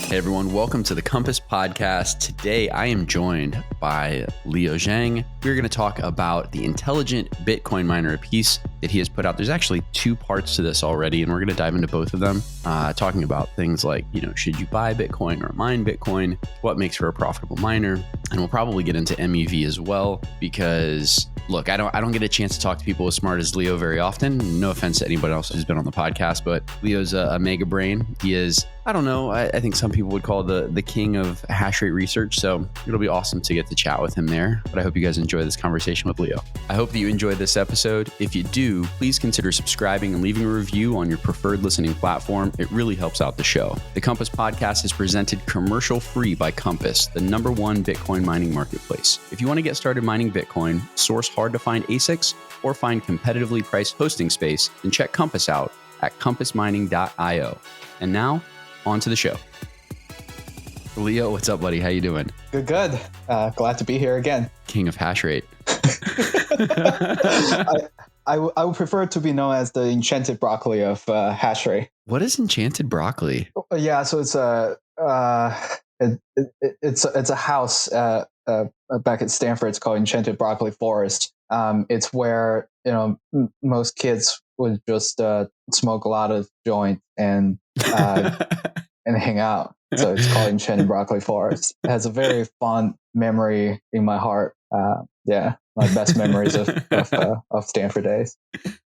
Hey everyone, welcome to the Compass Podcast. Today I am joined by Leo Zhang. We're going to talk about the intelligent Bitcoin miner, a piece that he has put out. There's actually two parts to this already, and we're going to dive into both of them, talking about things like, should you buy Bitcoin or mine Bitcoin? What makes for a profitable miner? And we'll probably get into MEV as well, because look, I don't get a chance to talk to people as smart as Leo very often. No offense to anybody else who's been on the podcast, but Leo's a mega brain. He is, I think some people would call the king of hash rate research. So it'll be awesome to get to chat with him there. But I hope you guys enjoy this conversation with Leo. I hope that you enjoyed this episode. If you do, please consider subscribing and leaving a review on your preferred listening platform. It really helps out the show. The Compass Podcast is presented commercial free by Compass, the #1 Bitcoin mining marketplace. If you want to get started mining Bitcoin, source hard to find ASICs, or find competitively priced hosting space, then check Compass out at compassmining.io. And now, on to the show. Leo, what's up, buddy? How you doing? Good. Glad to be here again. King of hash rate. I would prefer to be known as the enchanted broccoli of hash rate. What is enchanted broccoli? Yeah, so it's a house back at Stanford. It's called Enchanted Broccoli Forest. It's where most kids would just smoke a lot of joints and hang out. So it's called Enchanted Broccoli Forest. It has a very fond memory in my heart. My best memories of Stanford days.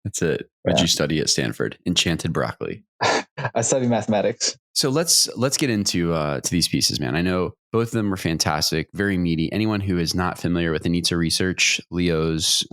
That's it. What'd you study at Stanford? Enchanted broccoli. I studied mathematics. So let's get into to these pieces, man. I know both of them are fantastic, very meaty. Anyone who is not familiar with Anitsa Research, Leo's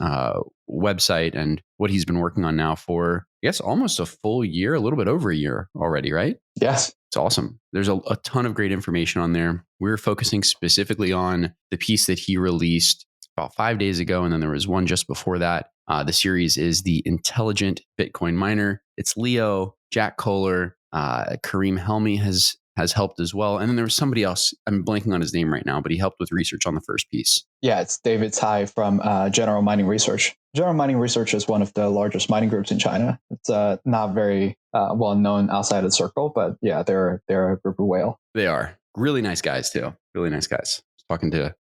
website, and what he's been working on now for, I guess, almost a full year, a little bit over a year already, right? Yes. It's awesome. There's a ton of great information on there. We're focusing specifically on the piece that he released about 5 days ago, and then there was one just before that. The series is the Intelligent Bitcoin Miner. It's Leo, Jack Kohler, Kareem Helmy has helped as well. And then there was somebody else, I'm blanking on his name right now, but he helped with research on the first piece. Yeah, it's David Tsai from General Mining Research. General Mining Research is one of the largest mining groups in China. It's not very well known outside of the circle, but yeah, they're a group of whale. They are. Really nice guys too. Really nice guys.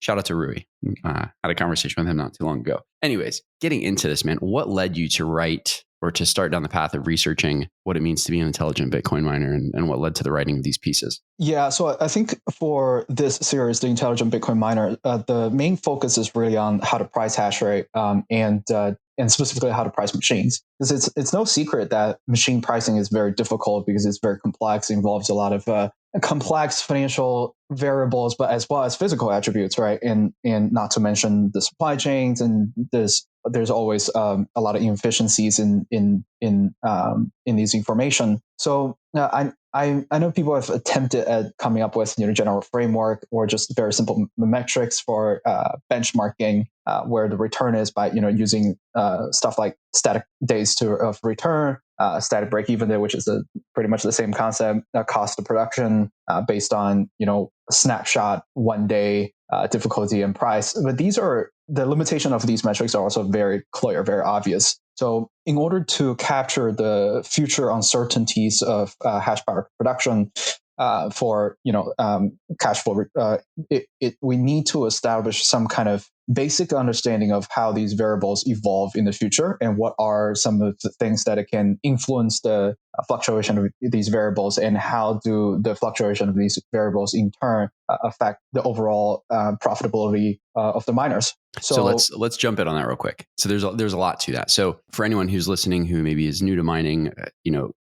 Shout out to Rui. Had a conversation with him not too long ago. Anyways, getting into this, man, what led you to write or to start down the path of researching what it means to be an intelligent Bitcoin miner, and what led to the writing of these pieces? Yeah, so I think for this series, the Intelligent Bitcoin Miner, the main focus is really on how to price hash rate and specifically how to price machines. Because it's no secret that machine pricing is very difficult because it's very complex. It involves a lot of complex financial variables, but as well as physical attributes, right? And not to mention the supply chains, and there's always a lot of inefficiencies in these information. So I know people have attempted at coming up with general framework or just very simple metrics for benchmarking where the return is by using stuff like static days of return, static break even day, which is pretty much the same concept, cost of production based on snapshot 1 day difficulty and price. But the limitation of these metrics are also very clear, very obvious. So in order to capture the future uncertainties of hash power production for cash flow, we need to establish some kind of basic understanding of how these variables evolve in the future and what are some of the things that it can influence the fluctuation of these variables, and how do the fluctuation of these variables in turn affect the overall profitability of the miners. So let's jump in on that real quick. So there's a lot to that. So for anyone who's listening who maybe is new to mining,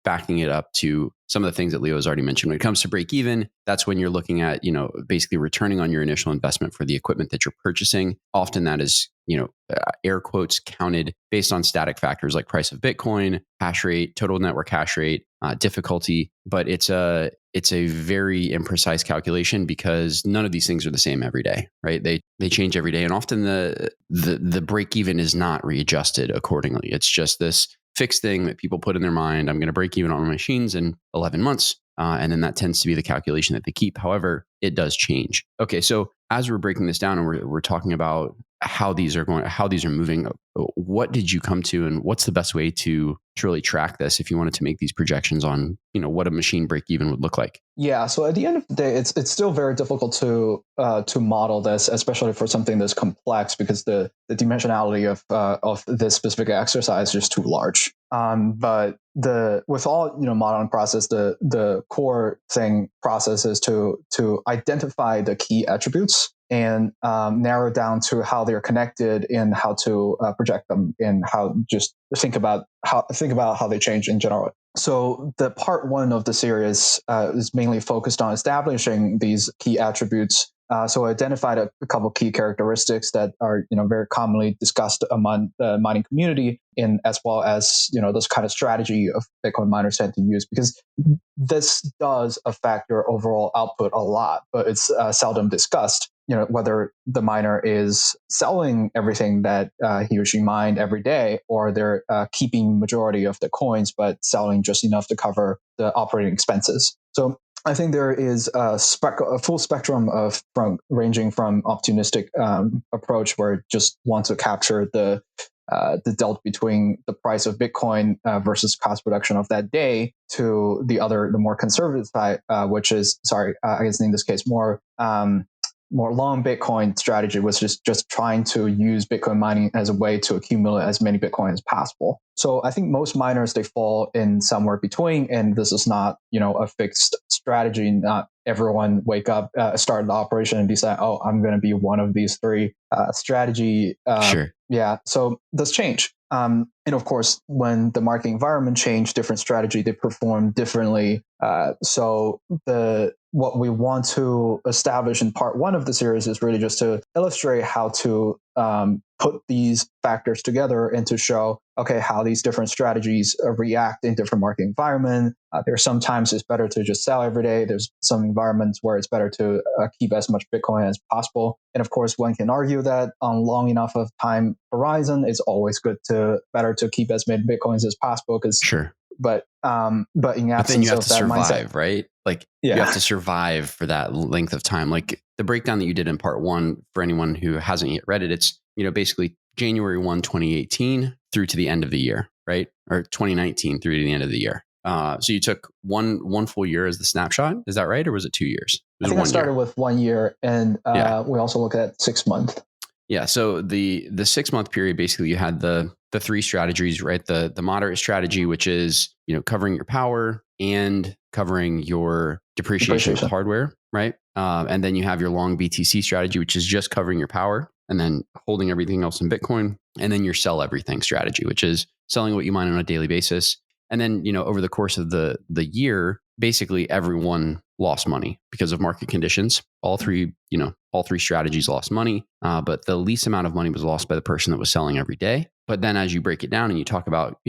backing it up to some of the things that Leo has already mentioned, when it comes to break even, that's when you're looking at, basically returning on your initial investment for the equipment that you're purchasing. Often that is, air quotes, counted based on static factors like price of Bitcoin, hash rate, total network hash rate, difficulty. But it's a very imprecise calculation because none of these things are the same every day, right? They change every day, and often the break even is not readjusted accordingly. It's just this fixed thing that people put in their mind. I'm going to break even on my machines in 11 months. And then that tends to be the calculation that they keep. However, it does change. Okay, so as we're breaking this down and we're talking about how these are moving, what did you come to, and what's the best way to really track this if you wanted to make these projections on, what a machine break even would look like? Yeah, so at the end of the day, it's still very difficult to model this, especially for something that's complex, because the dimensionality of this specific exercise is just too large. But with all modeling process, the core process is to identify the key attributes and narrow down to how they're connected and how to project them, and how just think about how they change in general. So the part one of the series is mainly focused on establishing these key attributes. So I identified a couple key characteristics that are very commonly discussed among the mining community, and as well as this kind of strategy of Bitcoin miners tend to use, because this does affect your overall output a lot, but it's seldom discussed. Whether the miner is selling everything that he or she mined every day, or they're keeping majority of the coins but selling just enough to cover the operating expenses. So I think there is a full spectrum ranging from opportunistic approach, where it just wants to capture the delta between the price of Bitcoin versus cost production of that day, to the more conservative side, which is, I guess in this case, more long Bitcoin strategy, was just trying to use Bitcoin mining as a way to accumulate as many Bitcoin as possible. So I think most miners, they fall in somewhere between, and this is not a fixed strategy. Not everyone wake up, start the operation and decide, oh, I'm going to be one of these three strategy. Sure. Yeah. So this change. And of course, when the market environment change, different strategy, they perform differently. So what we want to establish in part one of the series is really just to illustrate how to put these factors together and to show, okay, how these different strategies react in different market environment. There's sometimes it's better to just sell every day. There's some environments where it's better to keep as much Bitcoin as possible. And of course, one can argue that on long enough of time horizon, it's always better to keep as many Bitcoins as possible. Sure. But in absence then you have of to that survive, mindset, right? Like you have to survive for that length of time. Like the breakdown that you did in part one, for anyone who hasn't yet read it, it's basically January 1, 2018 through to the end of the year, right? Or 2019 through to the end of the year. So you took one full year as the snapshot. Is that right? Or was it 2 years? I think I started with 1 year, and we also look at 6 months. Yeah. So the 6 month period, basically you had the three strategies, right? The moderate strategy, which is, covering your power and covering your depreciation of the hardware, right? And then you have your long BTC strategy, which is just covering your power and then holding everything else in Bitcoin. And then your sell everything strategy, which is selling what you mine on a daily basis. And then, over the course of the year, basically everyone lost money because of market conditions. All three strategies lost money, but the least amount of money was lost by the person that was selling every day. But then as you break it down and you talk about,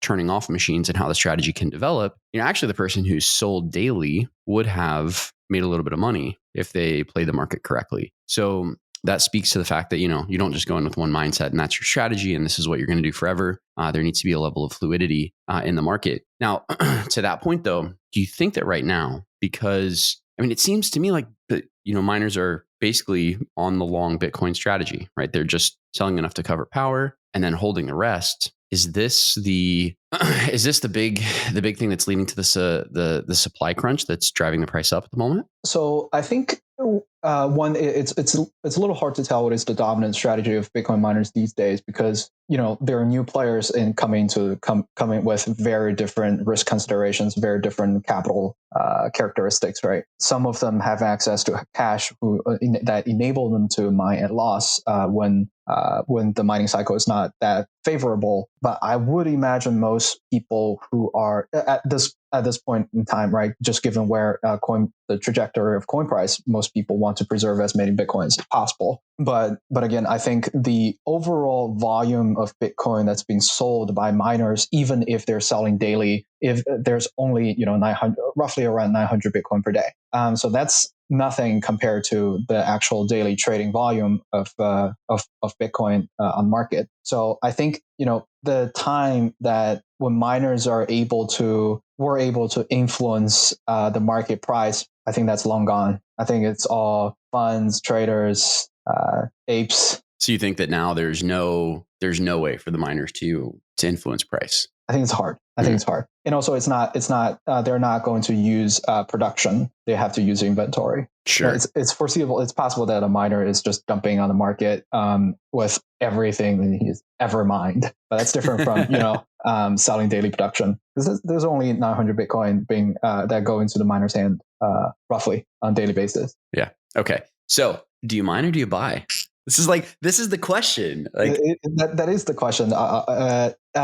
turning off machines and how the strategy can develop, actually the person who sold daily would have made a little bit of money if they play the market correctly. So that speaks to the fact that, you don't just go in with one mindset and that's your strategy and this is what you're going to do forever. There needs to be a level of fluidity in the market. Now, to that point, though, do you think that right now, because it seems to me like miners are basically on the long Bitcoin strategy, right? They're just selling enough to cover power and then holding the rest. Is this the big thing that's leading to this the supply crunch that's driving the price up at the moment? So I think one, it's a little hard to tell what is the dominant strategy of Bitcoin miners these days, because there are new players coming with very different risk considerations, very different capital characteristics, right? Some of them have access to cash that enable them to mine at loss when the mining cycle is not that favorable. But I would imagine most people who are at this point in time, right, just given where the trajectory of coin price, most people want to preserve as many Bitcoins as possible. But again, I think the overall volume of Bitcoin that's being sold by miners, even if they're selling daily, if there's only 900, roughly around 900 Bitcoin per day, so that's nothing compared to the actual daily trading volume of Bitcoin on market. So I think the time that when miners were able to influence the market price, I think that's long gone. I think it's all funds, traders, apes. So you think that now there's no way for the miners to influence price? I think it's hard. I think it's hard. And also it's not, they're not going to use production. They have to use inventory. Sure. It's foreseeable. It's possible that a miner is just dumping on the market with everything that he's ever mined. But that's different from, selling daily production. There's only 900 Bitcoin being that go into the miner's hand roughly on a daily basis. Yeah. Okay. So do you mine or do you buy? This is the question. That is the question.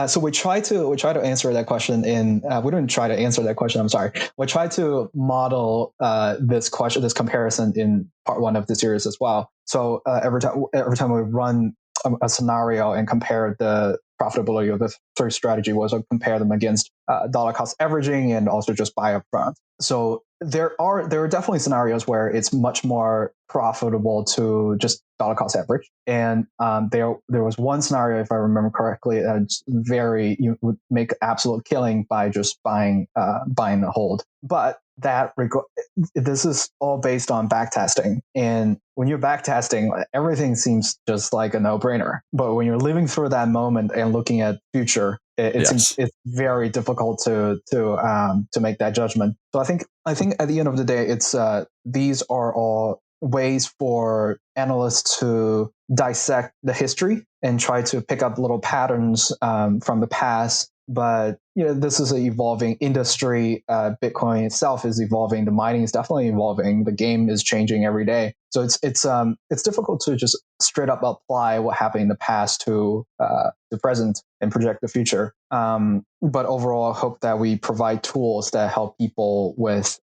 So we try to answer that question we didn't try to answer that question. I'm sorry. We tried to model this comparison in part 1 of the series as well. So every time we run a scenario and compare the profitability of the first strategy, was to compare them against dollar cost averaging and also just buy upfront. So there are definitely scenarios where it's much more profitable to just dollar cost average. And there was one scenario, if I remember correctly, you would make absolute killing by just buying the hold. But this is all based on backtesting. And when you're backtesting, everything seems just like a no-brainer. But when you're living through that moment and looking at future, it's very difficult to make that judgment. So I think at the end of the day, it's these are all ways for analysts to dissect the history and try to pick up little patterns from the past. But this is an evolving industry. Bitcoin itself is evolving. The mining is definitely evolving. The game is changing every day. So it's difficult to just straight up apply what happened in the past to the present and project the future. But overall, I hope that we provide tools that help people with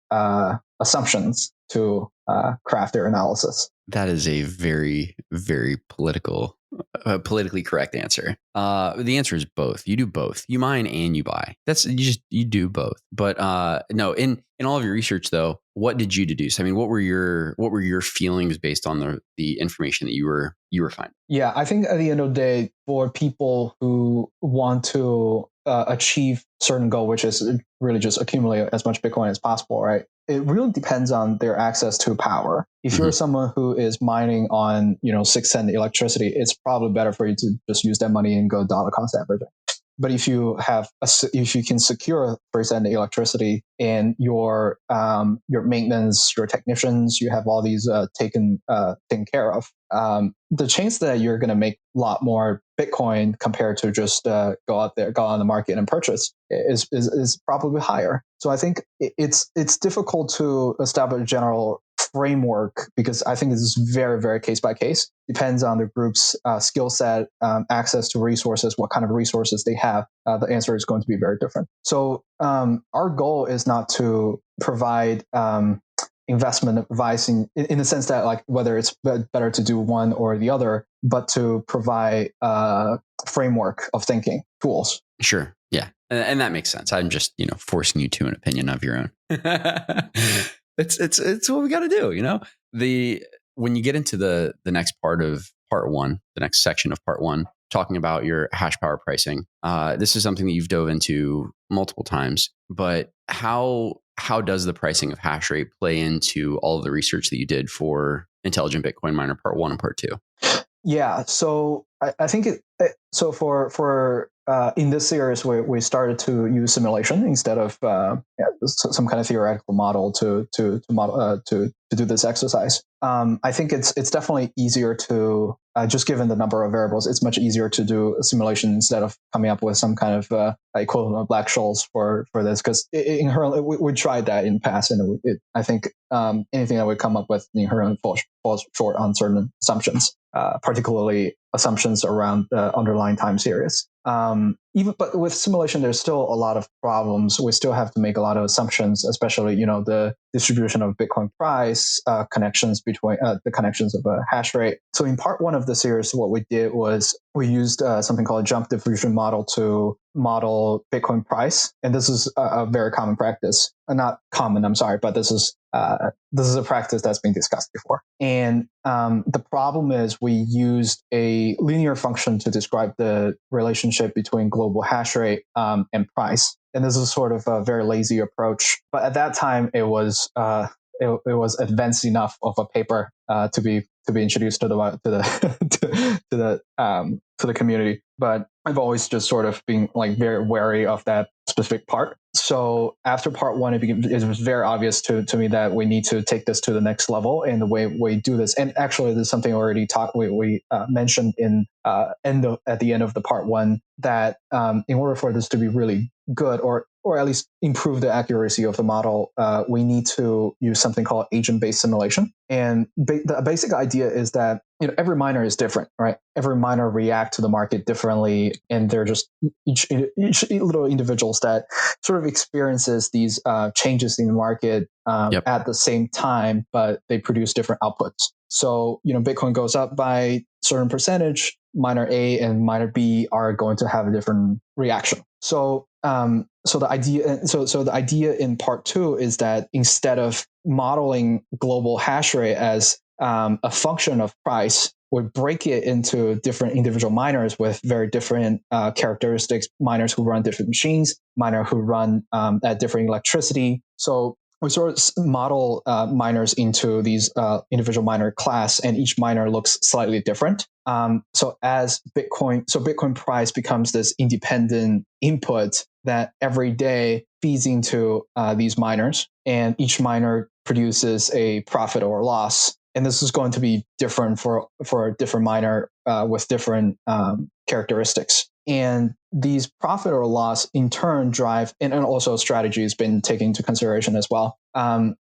assumptions to craft their analysis. That is a very, very politically correct answer. The answer is both. You do both. You mine and you buy. You do both. But no, in all of your research though, what did you deduce? I mean, what were your feelings based on the information that you were finding? Yeah, I think at the end of the day, for people who want to achieve certain goal, which is really just accumulate as much Bitcoin as possible, right? It really depends on their access to power. If you're someone who is mining on 6 cent electricity, it's probably better for you to just use that money and go dollar cost averaging. But if you can secure 3 cent electricity and your maintenance, your technicians, you have all these taken care of, the chance that you're going to make a lot more Bitcoin compared to just go on the market and purchase is probably higher. So I think it's difficult to establish a general framework because I think it's very, very case by case. Depends on the group's skill set, access to resources, what kind of resources they have. The answer is going to be very different. So our goal is not to provide investment advice in the sense that like whether it's better to do one or the other, but to provide a framework of thinking, tools. Sure. Yeah. And that makes sense. I'm just, forcing you to an opinion of your own. It's what we got to do, when you get into the next part of part 1, the next section of part 1, talking about your hash power pricing. This is something that you've dove into multiple times, but how does the pricing of hash rate play into all of the research that you did for Intelligent Bitcoin Miner part 1 and part 2? Yeah. So I think so for in this series, we started to use simulation instead of some kind of theoretical model to do this exercise. I think it's definitely easier to just given the number of variables, it's much easier to do a simulation instead of coming up with some kind of equivalent of Black-Scholes for this. Because inherently, we tried that in the past, and I think anything that we come up with inherently falls short on certain assumptions, particularly assumptions around the underlying time series. But with simulation, there's still a lot of problems. We still have to make a lot of assumptions, especially the distribution of Bitcoin price, connections between the connections of a hash rate. So in part 1 of the series, what we did was we used something called a jump diffusion model to model Bitcoin price, and this is a very common practice. Not common, I'm sorry, but this is a practice that's been discussed before. And the problem is we used a linear function to describe the relationship between global hash rate and price. And this is sort of a very lazy approach. But at that time, it was it was advanced enough of a paper to be introduced to the community. But I've always just sort of been like very wary of that specific part. So after part one, it was very obvious to me that we need to take this to the next level. And the way we do this, and actually, there's something already we mentioned at the end of the part one, that in order for this to be really good, or at least improve the accuracy of the model, we need to use something called agent-based simulation. And the basic idea is that every miner is different, right? Every miner react to the market differently, and they're just each little individuals that sort of experiences these changes in the market at the same time, but they produce different outputs. So Bitcoin goes up by a certain percentage, miner A and miner B are going to have a different reaction. So the idea in part two is that instead of modeling global hash rate as a function of price, we break it into different individual miners with very different characteristics. Miners who run different machines, miners who run at different electricity. So we sort of model miners into these individual miner class, and each miner looks slightly different. So Bitcoin price becomes this independent input that every day feeds into these miners, and each miner produces a profit or loss. And this is going to be different for a different miner with different characteristics. And these profit or loss in turn drive, and also strategy has been taken into consideration as well.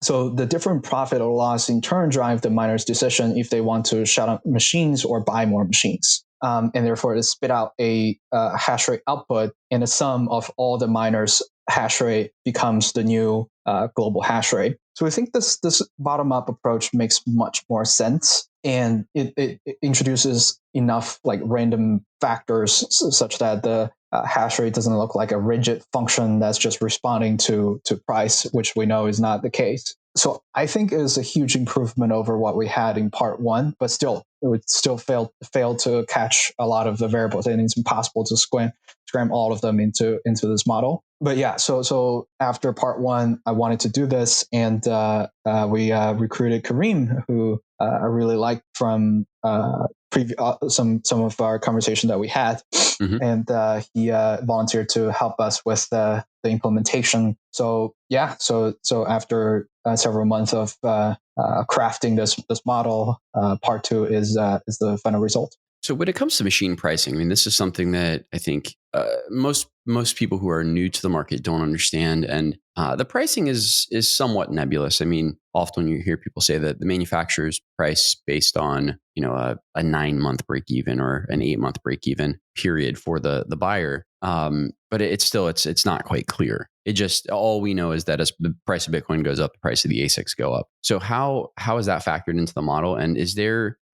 So the different profit or loss in turn drive the miner's decision if they want to shut up machines or buy more machines. And therefore it spit out a hash rate output, and the sum of all the miners' hash rate becomes the new global hash rate. So we think this bottom-up approach makes much more sense, and it introduces enough like random factors such that the hash rate doesn't look like a rigid function that's just responding to price, which we know is not the case. So I think it is a huge improvement over what we had in part one, but still, it would still fail to catch a lot of the variables, and it's impossible to scram all of them into this model. But yeah, so after part one, I wanted to do this, and we recruited Kareem, who I really liked from some of our conversation that we had, and he volunteered to help us with the implementation. So yeah, so after several months of crafting this model, part two is the final result. So when it comes to machine pricing, I mean, this is something that I think most people who are new to the market don't understand, and the pricing is somewhat nebulous. I mean, often you hear people say that the manufacturer's price based on a 9-month break even or an 8-month break even period for the buyer, but it's not quite clear. It just, all we know is that as the price of Bitcoin goes up, the price of the ASICs go up. So how is that factored into the model? And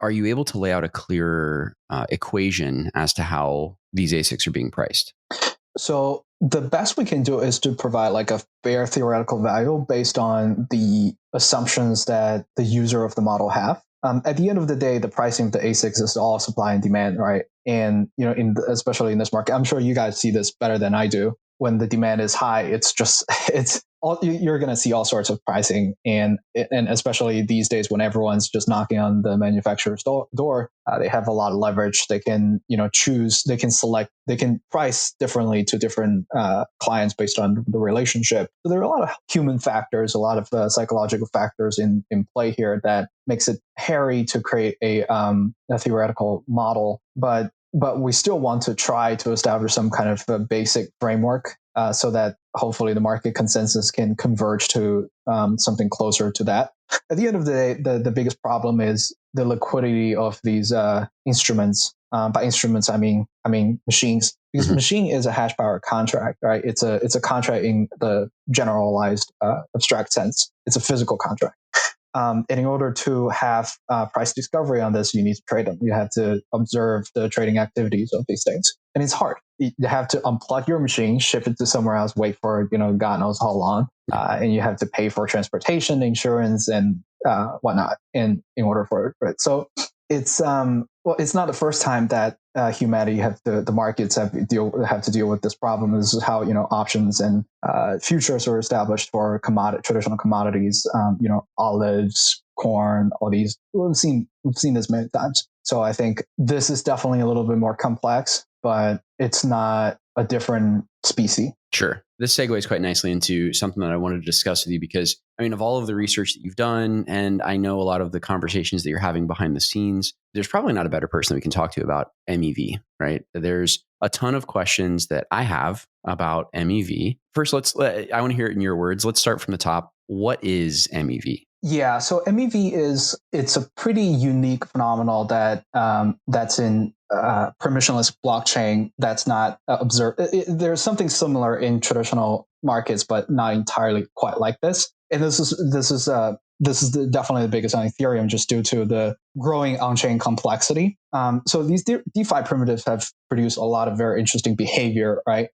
are you able to lay out a clearer equation as to how these ASICs are being priced? So the best we can do is to provide like a fair theoretical value based on the assumptions that the user of the model have. At the end of the day, the pricing of the ASICs is all supply and demand, right? And especially in this market, I'm sure you guys see this better than I do. When the demand is high, you're going to see all sorts of pricing, and especially these days when everyone's just knocking on the manufacturer's door, they have a lot of leverage. They can choose, they can select, they can price differently to different clients based on the relationship. So there are a lot of human factors, a lot of psychological factors in play here that makes it hairy to create a theoretical model, but we still want to try to establish some kind of a basic framework so that hopefully the market consensus can converge to something closer to that. At the end of the day, the biggest problem is the liquidity of these instruments. By instruments, I mean machines, because machine is a hash power contract, right? It's a contract in the generalized abstract sense. It's a physical contract. And in order to have price discovery on this, you need to trade them. You have to observe the trading activities of these things. And it's hard. You have to unplug your machine, ship it to somewhere else, wait for, God knows how long. And you have to pay for transportation, insurance, and whatnot in order for it. So it's Well, it's not the first time that humanity the markets have to deal with this problem. This is how options and futures were established for traditional commodities. Olives, corn, all these. We've seen this many times. So I think this is definitely a little bit more complex, but it's not a different species. Sure. This segues quite nicely into something that I wanted to discuss with you because, of all of the research that you've done, and I know a lot of the conversations that you're having behind the scenes, there's probably not a better person that we can talk to about MEV, right? There's a ton of questions that I have about MEV. First, I want to hear it in your words. Let's start from the top. What is MEV? Yeah, so MEV it's a pretty unique phenomenon that's in permissionless blockchain that's not observed. There's something similar in traditional markets, but not entirely quite like this. And this is definitely the biggest on Ethereum, just due to the growing on-chain complexity. So these DeFi primitives have produced a lot of very interesting behavior, right?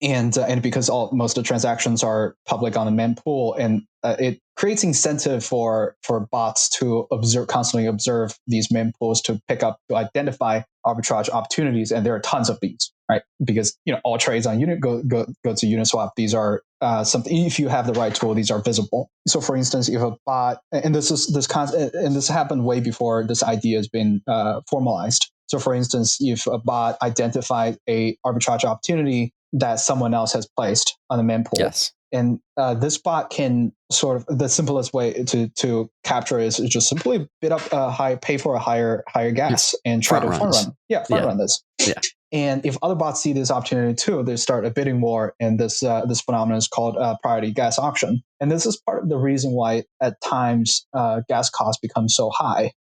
And because most of the transactions are public on the mempool, and it creates incentive for bots to constantly observe these mempools to identify arbitrage opportunities, and there are tons of these, right? Because all trades on Unit go to Uniswap. These are something, if you have the right tool, these are visible. So, for instance, if a bot, and this happened way before this idea has been formalized. So, for instance, if a bot identified a arbitrage opportunity that someone else has placed on the mempool. Yes. And this bot can the simplest way to capture is just simply pay for a higher gas and try to front run. Yeah, run this. Yeah. And if other bots see this opportunity too, they start a bidding war, and this phenomenon is called priority gas auction. And this is part of the reason why at times gas costs become so high.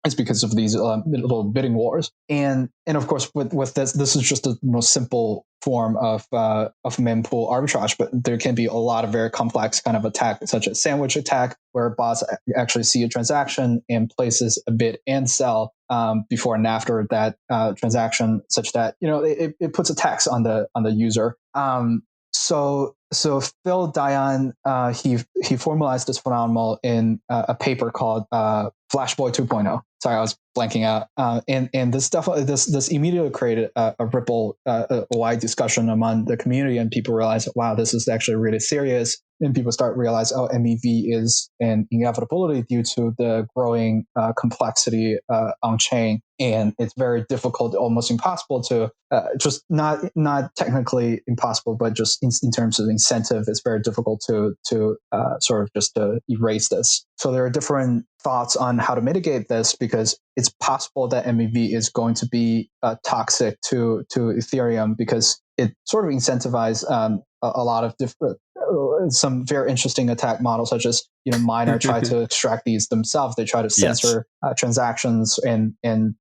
It's because of these little bidding wars. And of course, with this is just the most simple form of mempool arbitrage, but there can be a lot of very complex kind of attack, such as sandwich attack, where bots actually see a transaction and places a bid and sell before and after that transaction, such that it puts a tax on the user. So Phil Dion he formalized this phenomenon in a paper called Flashboy 2.0. Sorry, I was blanking out. And this definitely this immediately created a ripple, a wide discussion among the community, and people realized, wow, this is actually really serious. And people start to realize, MEV is an inevitability due to the growing complexity on chain, and it's very difficult, almost impossible to just not technically impossible, but just in terms of incentive, it's very difficult to sort of just to erase this. So there are different thoughts on how to mitigate this, because it's possible that MEV is going to be toxic to Ethereum, because it sort of incentivizes a lot of different some very interesting attack models, such as miner try to extract these themselves. They try to censor transactions and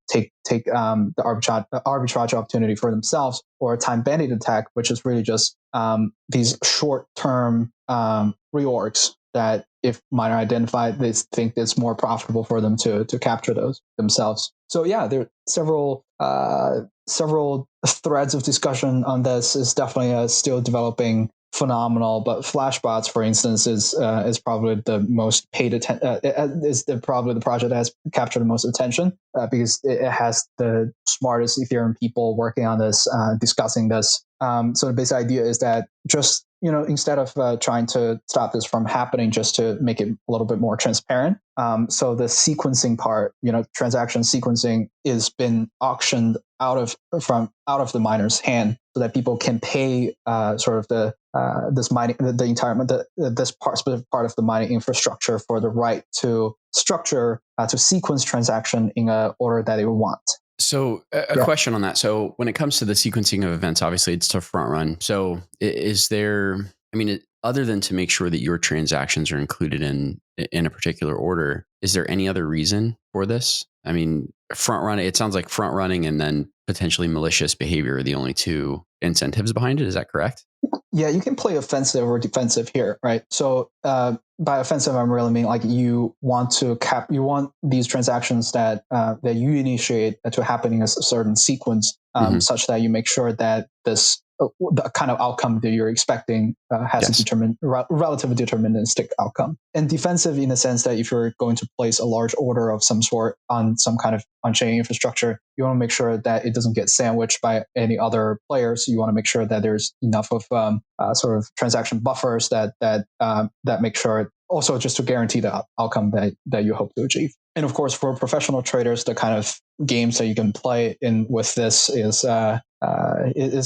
take the arbitrage opportunity for themselves, or a time bandit attack, which is really just these short-term reorgs that if miner identified, they think it's more profitable for them to capture those themselves. So yeah, there are several threads of discussion on this. Is definitely a still developing phenomenal, but Flashbots, for instance, is probably the most paid attention. Probably the project that has captured the most attention because it has the smartest Ethereum people working on this, discussing this. So the basic idea is that just instead of trying to stop this from happening, just to make it a little bit more transparent. So the sequencing part, transaction sequencing, is been auctioned out of the miner's hand, so that people can pay sort of this mining, the entire specific part of the mining infrastructure for the right to structure to sequence transaction in an order that they want. So a question on that. So when it comes to the sequencing of events, obviously it's to front run. So is there, other than to make sure that your transactions are included in a particular order, is there any other reason for this? Front running, it sounds like front running and then potentially malicious behavior are the only two incentives behind it. Is that correct? Yeah, you can play offensive or defensive here, right? So by offensive, I'm really mean like you want these transactions that you initiate to happen in a certain sequence, such that you make sure that this the kind of outcome that you're expecting has a relatively deterministic outcome. And defensive in the sense that if you're going to place a large order of some sort on some kind of on-chain infrastructure, you want to make sure that it doesn't get sandwiched by any other players. You want to make sure that there's enough of sort of transaction buffers that make sure also just to guarantee the outcome that you hope to achieve. And of course, for professional traders, the kind of games that you can play in with this is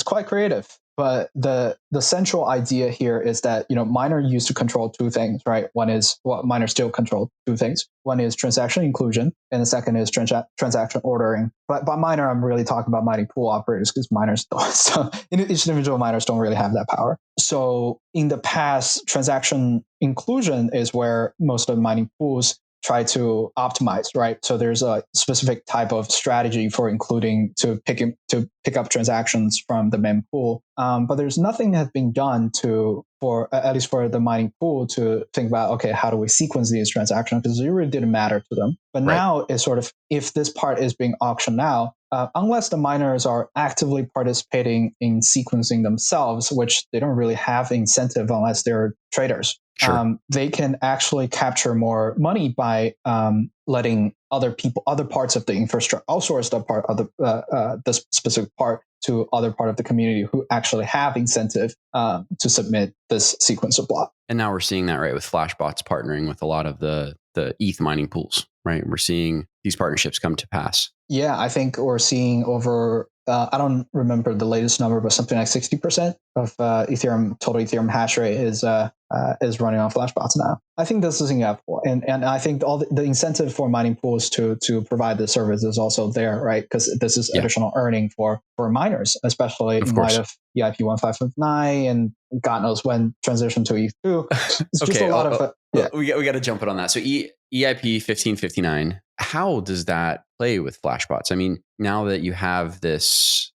quite creative. But the central idea here is that miners used to control two things, right? Miners still control two things. One is transaction inclusion, and the second is transaction ordering. But by miner, I'm really talking about mining pool operators because miners don't. So each individual miners don't really have that power. So in the past, transaction inclusion is where most of the mining pools try to optimize, right? So there's a specific type of strategy for including to pick up transactions from the main pool. But there's nothing that has been done at least for the mining pool to think about, okay, how do we sequence these transactions? Because it really didn't matter to them. But now it's sort of, if this part is being auctioned out, unless the miners are actively participating in sequencing themselves, which they don't really have incentive unless they're traders. Sure. They can actually capture more money by letting other parts of the infrastructure, outsource the part of the specific part to other part of the community who actually have incentive to submit this sequence of block. And now we're seeing that, right, with Flashbots partnering with a lot of the ETH mining pools, right? We're seeing these partnerships come to pass. Yeah, I think we're seeing over, I don't remember the latest number, but something like 60% of total Ethereum hash rate is running on Flashbots now. I think this is inevitable. And I think all the incentive for mining pools to provide the service is also there, right? Because this is additional earning for miners, especially in light of EIP 1559 and God knows when transition to ETH2. It's just a lot of... We got to jump in on that. So EIP 1559, how does that play with Flashbots? I mean, now that you have this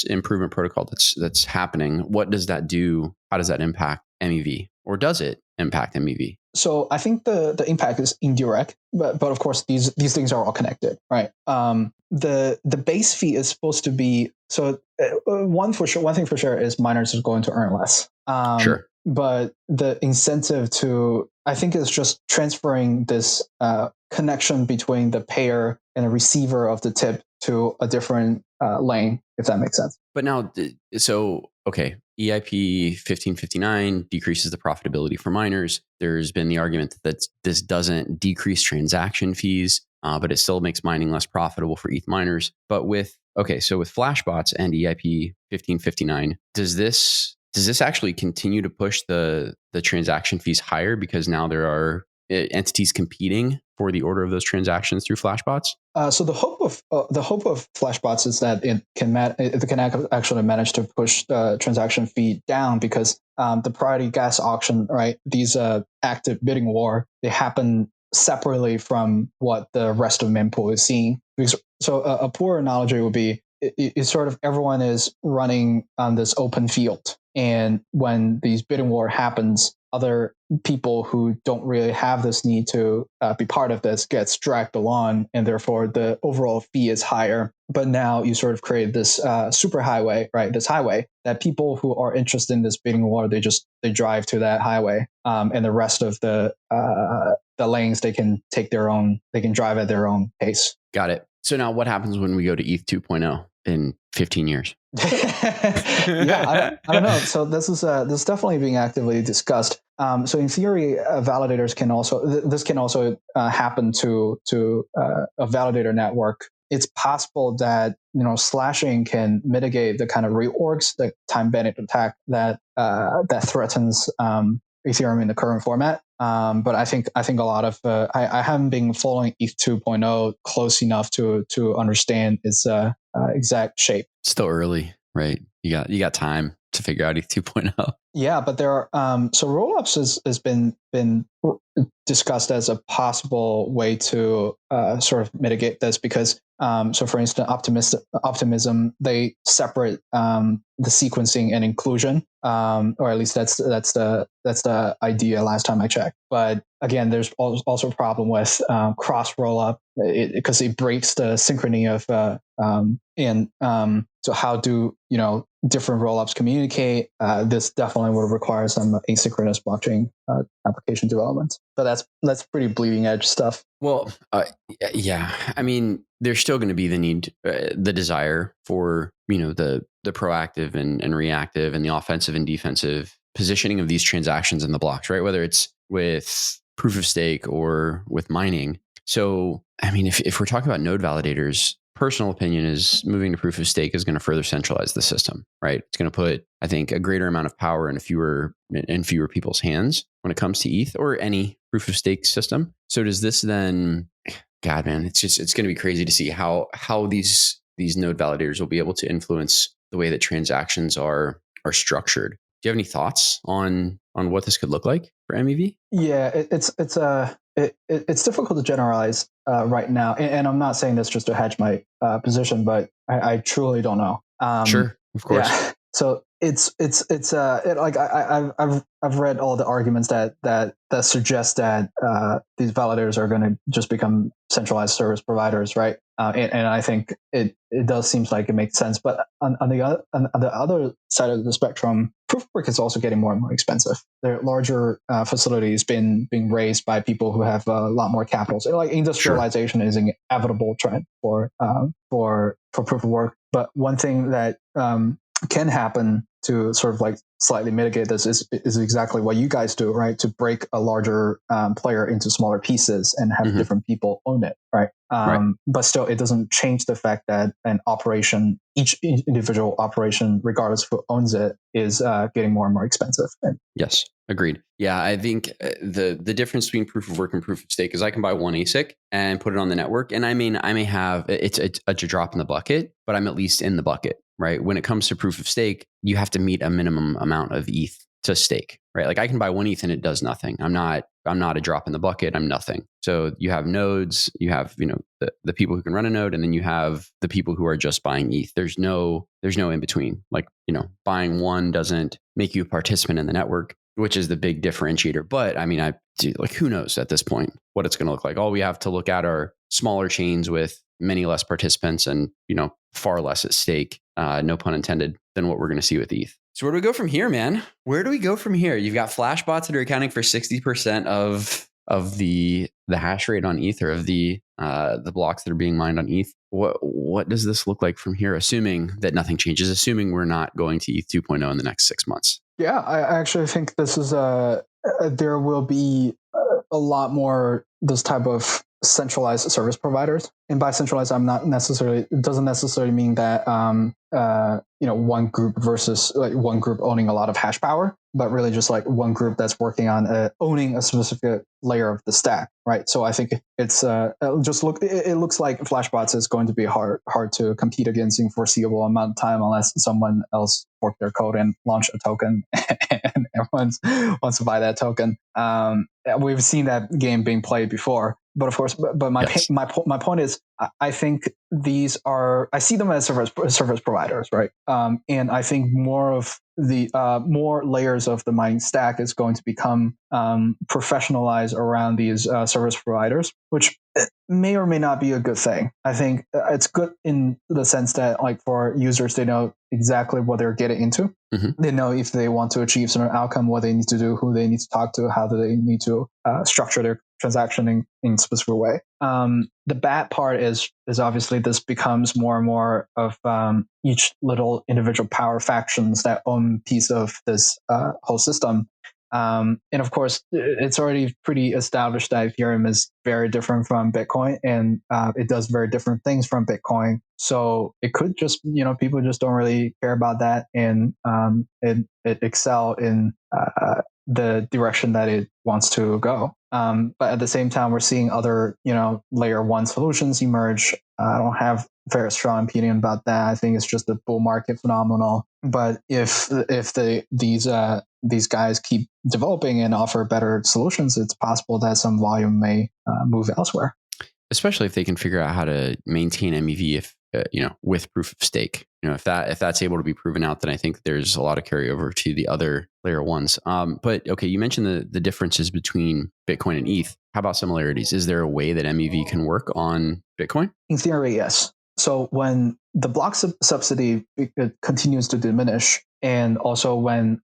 improvement protocol that's happening, what does that do? How does that impact MEV, or does it impact MEV? So I think the impact is indirect, but of course these things are all connected, right? The base fee is supposed to be one thing for sure is miners are going to earn less. Sure. But the incentive I think is just transferring this connection between the payer and the receiver of the tip to a different lane, if that makes sense. But now, EIP 1559 decreases the profitability for miners. There's been the argument that this doesn't decrease transaction fees, but it still makes mining less profitable for ETH miners. But with Flashbots and EIP 1559, does this actually continue to push the transaction fees higher because now there are entities competing for the order of those transactions through Flashbots? So the hope of Flashbots is that it can actually manage to push the transaction fee down because the priority gas auction, right? These active bidding war, they happen separately from what the rest of mempool is seeing. So a poor analogy would be it's sort of everyone is running on this open field. And when these bidding war happens, other people who don't really have this need to be part of this gets dragged along, and therefore the overall fee is higher. But now you sort of create this super highway, right? This highway that people who are interested in this bidding war, they drive to that highway, and the rest of the lanes they can drive at their own pace. Got it. So now what happens when we go to ETH 2.0 in 15 years? I don't know. So this is definitely being actively discussed. So in theory, validators can also happen to a validator network. It's possible that slashing can mitigate the kind of reorgs, the time bending attack that threatens Ethereum in the current format. But I think a lot of I haven't been following ETH 2.0 close enough to understand its exact shape. Still early, right? You got time to figure out ETH 2.0. Yeah, but there are so rollups has been discussed as a possible way to sort of mitigate this because so for instance, Optimism, they separate the sequencing and inclusion, or at least that's the idea last time I checked. But again, there's also a problem with cross rollup because it breaks the synchrony of So how do different rollups communicate? This definitely would require some asynchronous blockchain application development. But that's pretty bleeding edge stuff. Well, yeah. I mean, there's still going to be the need, the desire for the proactive and reactive and the offensive and defensive positioning of these transactions in the blocks, right? Whether it's with proof of stake or with mining. So, I mean, if we're talking about node validators, personal opinion is moving to proof of stake is going to further centralize the system, right? It's going to put, I think, a greater amount of power in fewer people's hands when it comes to ETH or any proof of stake system. So does this then, God, man, it's going to be crazy to see how these node validators will be able to influence the way that transactions are structured. Do you have any thoughts on what this could look like for MEV? Yeah, it's difficult to generalize right now, and I'm not saying this just to hedge my position, but I truly don't know. Sure, of course. Yeah. So I've read all the arguments that suggest that these validators are going to just become centralized service providers, right? And I think it does seem like it makes sense. But on the other side of the spectrum, proof of work is also getting more and more expensive. There are larger facilities being raised by people who have a lot more capital. So like industrialization is an inevitable trend for proof of work. But one thing that can happen to sort of like slightly mitigate this is exactly what you guys do, right? To break a larger player into smaller pieces and have different people own it, right? But still, it doesn't change the fact that an operation, each individual operation, regardless of who owns it, is getting more and more expensive. Yes, agreed. Yeah, I think the difference between proof of work and proof of stake is I can buy one ASIC and put it on the network, and I may have it's a drop in the bucket, but I'm at least in the bucket, right? When it comes to proof of stake, you have to meet a minimum amount of ETH to stake, right? Like I can buy one ETH and it does nothing. I'm not a drop in the bucket. I'm nothing. So you have nodes, you have the people who can run a node, and then you have the people who are just buying ETH. There's no in between. Like buying one doesn't make you a participant in the network, which is the big differentiator. But I mean, who knows at this point what it's going to look like? All we have to look at are smaller chains with many less participants and far less at stake, no pun intended, than what we're going to see with ETH. So where do we go from here, man? Where do we go from here? You've got flash bots that are accounting for 60% of the hash rate on ETH, or of the blocks that are being mined on ETH. What does this look like from here, assuming that nothing changes, assuming we're not going to ETH 2.0 in the next 6 months? Yeah, I actually think this is there will be a lot more this type of centralized service providers. And by centralized, it doesn't necessarily mean that one group versus like one group owning a lot of hash power, but really just like one group that's working on owning a specific layer of the stack, right? So I think it's it looks like Flashbots is going to be hard to compete against in foreseeable amount of time, unless someone else fork their code and launch a token and everyone wants to buy that token. We've seen that game being played before. But of course, my point is, I think I see them as service providers, right? And I think more of the more layers of the mining stack is going to become professionalized around these service providers, which may or may not be a good thing. I think it's good in the sense that, like, for users, they know exactly what they're getting into. They know if they want to achieve some outcome, what they need to do, who they need to talk to, how do they need to structure their transaction in a specific way. The bad part is obviously this becomes more and more of each little individual power factions that own piece of this whole system. And of course, it's already pretty established that Ethereum is very different from Bitcoin, and it does very different things from Bitcoin. So it could just, people just don't really care about that, and it excel in the direction that it wants to go. But at the same time, we're seeing other, layer one solutions emerge. I don't have a very strong opinion about that. I think it's just a bull market phenomenon. But if these guys keep developing and offer better solutions, it's possible that some volume may move elsewhere. Especially if they can figure out how to maintain MEV with proof of stake. If that's able to be proven out, then I think there's a lot of carryover to the other layer ones. But okay, you mentioned the differences between Bitcoin and ETH. How about similarities? Is there a way that MEV can work on Bitcoin? In theory, yes. So when the block subsidy continues to diminish, and also when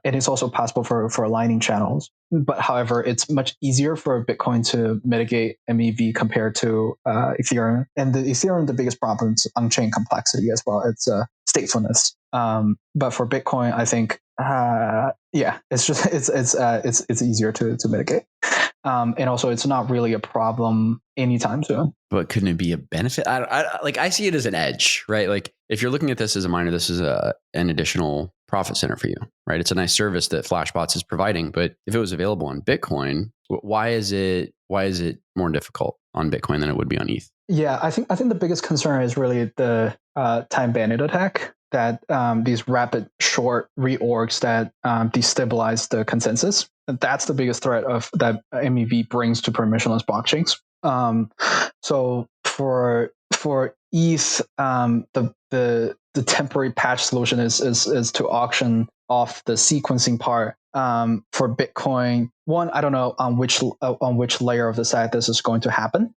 it is also possible for aligning channels. But however, it's much easier for Bitcoin to mitigate MEV compared to Ethereum. And the Ethereum, the biggest problem is on-chain complexity as well. It's statefulness. But for Bitcoin, I think it's just it's easier to mitigate. And also, it's not really a problem anytime soon. But couldn't it be a benefit? I see it as an edge, right? Like if you're looking at this as a miner, this is an additional profit center for you, right? It's a nice service that Flashbots is providing. But if it was available on Bitcoin, why is it more difficult on Bitcoin than it would be on ETH? Yeah, I think the biggest concern is really the time bandit attack, that these rapid short reorgs that destabilize the consensus. That's the biggest threat of that MEV brings to permissionless blockchains. So for ETH, the temporary patch solution is to auction off the sequencing part. For Bitcoin, one, I don't know on which layer of the stack this is going to happen.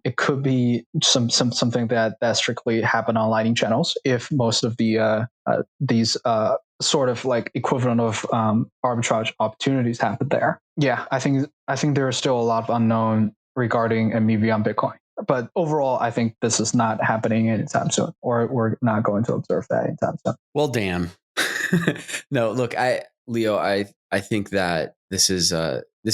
It could be something that strictly happen on Lightning channels if most of the these sort of like equivalent of arbitrage opportunities happen there. Yeah, I think there is still a lot of unknown regarding MEV on Bitcoin. But overall, I think this is not happening anytime soon, or we're not going to observe that anytime soon. Well, damn. No, look, Leo, I think that this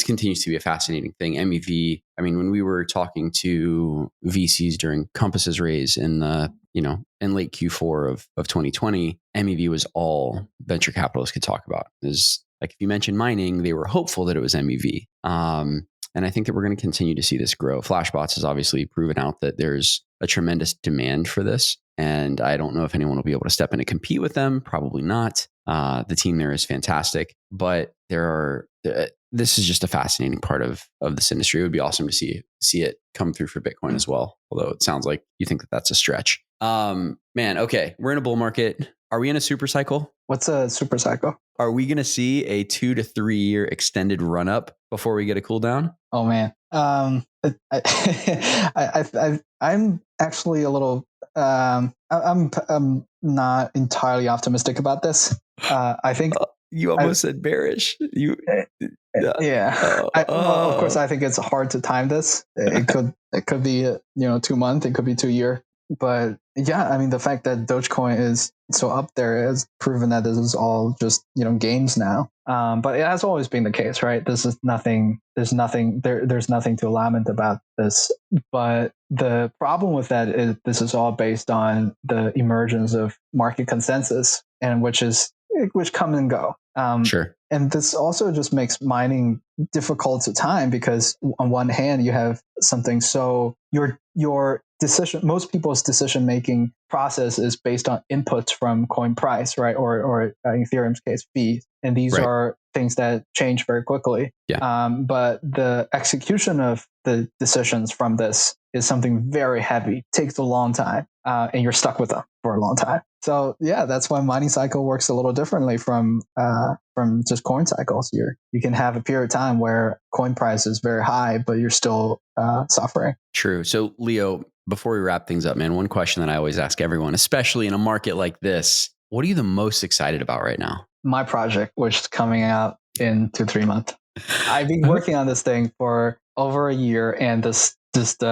continues to be a fascinating thing. MEV. I mean, when we were talking to VCs during Compass's raise in late Q4 of 2020, MEV was all venture capitalists could talk about. Is like if you mentioned mining, they were hopeful that it was MEV. And I think that we're going to continue to see this grow. Flashbots has obviously proven out that there's a tremendous demand for this. And I don't know if anyone will be able to step in and compete with them. Probably not. The team there is fantastic. But this is just a fascinating part of this industry. It would be awesome to see it come through for Bitcoin as well. Although it sounds like you think that that's a stretch. Man, okay. We're in a bull market. Are we in a super cycle? What's a super cycle? Are we going to see a 2 to 3 year extended run up before we get a cool down? Oh man, I'm actually a little. I'm not entirely optimistic about this. I think you almost said bearish. Yeah. Of course, I think it's hard to time this. It could be 2 months. It could be 2 year. But yeah, I mean, the fact that Dogecoin is so up there has proven that this is all just games now. But it has always been the case, right? This is nothing. There's nothing to lament about this. But the problem with that is this is all based on the emergence of market consensus, and which come and go. Sure. And this also just makes mining difficult to time, because on one hand you have something, so your decision, most people's decision making process is based on inputs from coin price, right, or in Ethereum's case, fees, and these are things that change very quickly. Yeah. But the execution of the decisions from this is something very heavy, takes a long time, and you're stuck with them for a long time. So yeah, that's why mining cycle works a little differently from just coin cycles. You can have a period of time where coin price is very high, but you're still suffering. True. So Leo, before we wrap things up, man, one question that I always ask everyone, especially in a market like this, what are you the most excited about right now? My project, which is coming out in 2-3 months. I've been working on this thing for over a year, and this just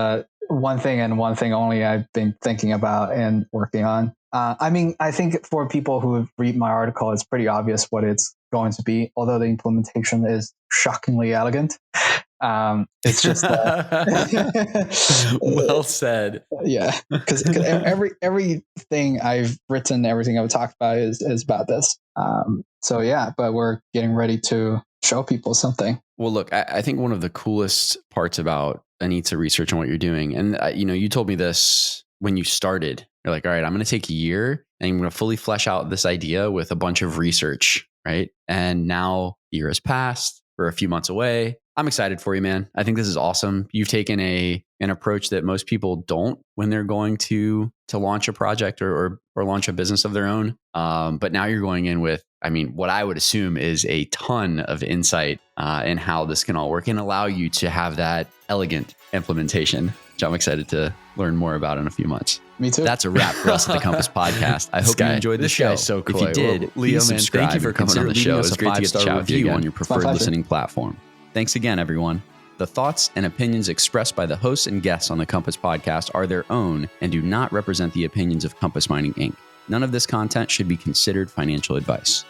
one thing and one thing only I've been thinking about and working on. I mean, I think for people who read my article, it's pretty obvious what it's going to be, although the implementation is shockingly elegant. It's just well said. Yeah, because everything I've written, everything I've talked about is about this. So yeah, but we're getting ready to show people something. Well, look, I think one of the coolest parts about Anita research and what you're doing, and you told me this when you started. You're like, all right, I'm going to take a year and I'm going to fully flesh out this idea with a bunch of research, right? And now a year has passed. We're a few months away. I'm excited for you, man. I think this is awesome. You've taken an approach that most people don't when they're going to launch a project or launch a business of their own. But now you're going in with, I mean, what I would assume is a ton of insight in how this can all work and allow you to have that elegant implementation. which I'm excited to learn more about in a few months. Me too. That's a wrap for us at the Compass Podcast. I hope you enjoyed the show. So cool. If you did, Leo, please man, subscribe. thank you for coming on the show. It's great to get to chat with you again on your preferred listening platform. Thanks again, everyone. The thoughts and opinions expressed by the hosts and guests on the Compass Podcast are their own and do not represent the opinions of Compass Mining Inc. None of this content should be considered financial advice.